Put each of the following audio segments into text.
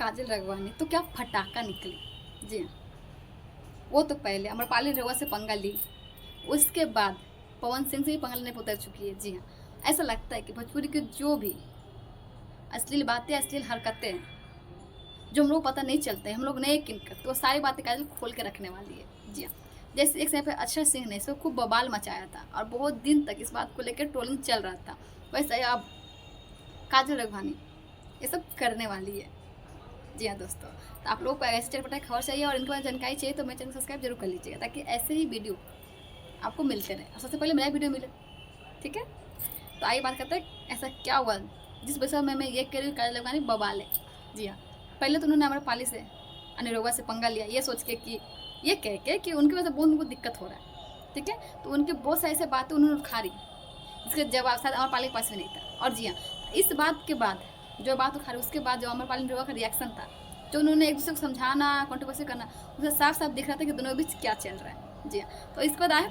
काजल राघवानी तो क्या फटाका निकली। जी हाँ, वो तो पहले अमरपाली रघुआ से पंगा ली, उसके बाद पवन सिंह से भी पंगा लेने पर उतर चुकी है। जी हाँ, ऐसा लगता है कि भोजपुरी के जो भी अश्लील बातें, अश्लील हरकतें जो हम लोग पता नहीं चलते हैं, हम लोग नहीं किन करते, वो सारी बातें काजल खोल के रखने वाली है। जी हाँ, जैसे एक समय पर अक्षय सिंह ने इसको खूब बवाल मचाया था और बहुत दिन तक इस बात को लेकर ट्रोलिंग चल रहा था, वैसे अब काजल राघवानी ये सब करने वाली है। जी हाँ दोस्तों, तो आप लोगों को ऐसे चटपटा खबर चाहिए और इनके बारे में जानकारी चाहिए तो मेरे चैनल को सब्सक्राइब जरूर कर लीजिएगा, ताकि ऐसे ही वीडियो आपको मिलते रहे और सबसे पहले मेरा वीडियो मिले। ठीक है, तो आइए बात करते हैं ऐसा क्या हुआ जिस वजह में मैं ये कह रही हूँ काजल राघवानी बवाल है। जी हाँ, पहले तो उन्होंने अमरपाली से अनिरोगा से पंगा लिया, ये सोच के कि ये कह के कि उनकी वजह से बहुत उनको दिक्कत हो रहा है। ठीक है, तो उनके बहुत सारी ऐसे बातें उन्होंने उखाड़ी जिसका जवाब शायद अमरपाली के पास भी नहीं था। और जी हाँ, इस बात के बाद जो बात उखाड़ी, उसके बाद जो अमरपाली निरोगा का रिएक्शन था, जो उन्होंने एक दूसरे को समझाना, कंट्रोवर्सी करना, उसे साफ साफ दिख रहा था कि दोनों के बीच क्या चल रहा है। जी हाँ, तो इसके बाद आया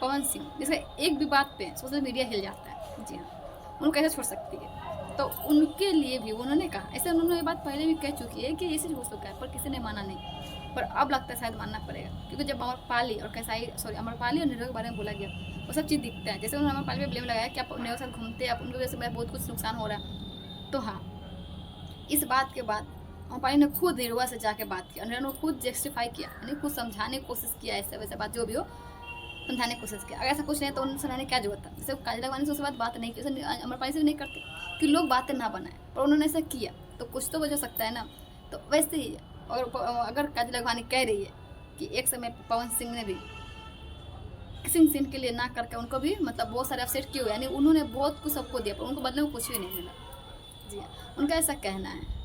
पवन सिंह जिसका एक भी बात पे सोशल मीडिया हिल जाता है। जी हाँ, उनको कैसे छोड़ सकती है, तो उनके लिए भी उन्होंने कहा, ऐसे उन्होंने ये बात पहले भी कह चुकी है कि ये चीज़ हो चुका है, पर किसी ने माना नहीं, पर अब लगता है शायद मानना पड़ेगा, क्योंकि जब अमरपाली और अमरपाली और निरोग के बारे में बोला गया, वो सब चीज़ दिखता है। जैसे उन्होंने अमरपाली में ब्लेम लगाया कि आप निरोग के साथ घूमते हैं, आप उनकी वजह से मेरा बहुत कुछ नुकसान हो रहा है। तो हाँ, इस बात के बाद अमरपाली ने खुद निरोगा से जाके बात की और निरोगा ने खुद जस्टिफाई किया, यानी खुद समझाने की कोशिश किया, ऐसे वैसे बात जो भी हो समझाने की कोशिश किया। अगर ऐसा कुछ नहीं तो उन्हें समझाने क्या जरूरत था। जैसे काजल राघवानी से उसके बाद बात नहीं की, अमरपाली से भी नहीं करते कि लोग बातें ना बनाए, पर उन्होंने ऐसा किया तो कुछ तो वजह सकता है ना। तो वैसे ही अगर काजल राघवानी कह रही है कि एक समय पवन सिंह ने भी किसिंग सीन के लिए ना करके उनको भी मतलब बहुत सारे अपसेट किए हुए, यानी उन्होंने बहुत कुछ सबको दिया पर उनको बदले में कुछ भी नहीं मिला। जी हाँ, उनका ऐसा कहना है।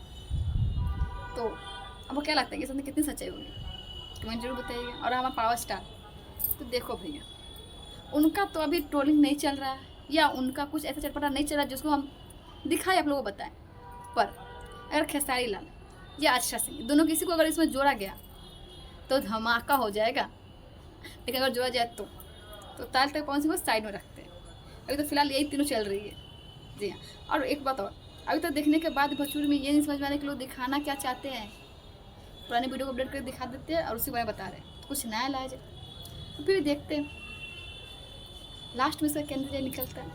तो आपको क्या लगता है कि इसमें कितनी सच्चाई होगी, कमेंट जरूर बताइएगा। और हमारा पावर स्टार तो देखो भैया, उनका तो अभी ट्रोलिंग नहीं चल रहा है या उनका कुछ ऐसा चटपटा नहीं चल रहा जिसको हम दिखाए आप लोगों को बताएं, पर अगर खेसारी लाल या अक्षय सिंह दोनों किसी को अगर इसमें जोड़ा गया तो धमाका हो जाएगा। लेकिन अगर जोड़ा जाए तो ताल तक पवन सिंह को साइड में रखते हैं। अभी तो फिलहाल यही तीनों चल रही है। जी हाँ, और एक बात और, अभी तक देखने के बाद भोजपुरी में ये नहीं समझ में आ रहा कि लोग दिखाना क्या चाहते हैं। पुरानी वीडियो को अपडेट करके दिखा देते हैं और उसी बारे में बता रहे हैं, तो कुछ नया लाया जाए तो फिर देखते हैं लास्ट में इसका कैंडिडेट निकलता है।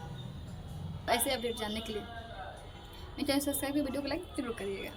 ऐसे अपडेट जानने के लिए मेरे चैनल सब्सक्राइब कर वीडियो को लाइक जरूर करिएगा।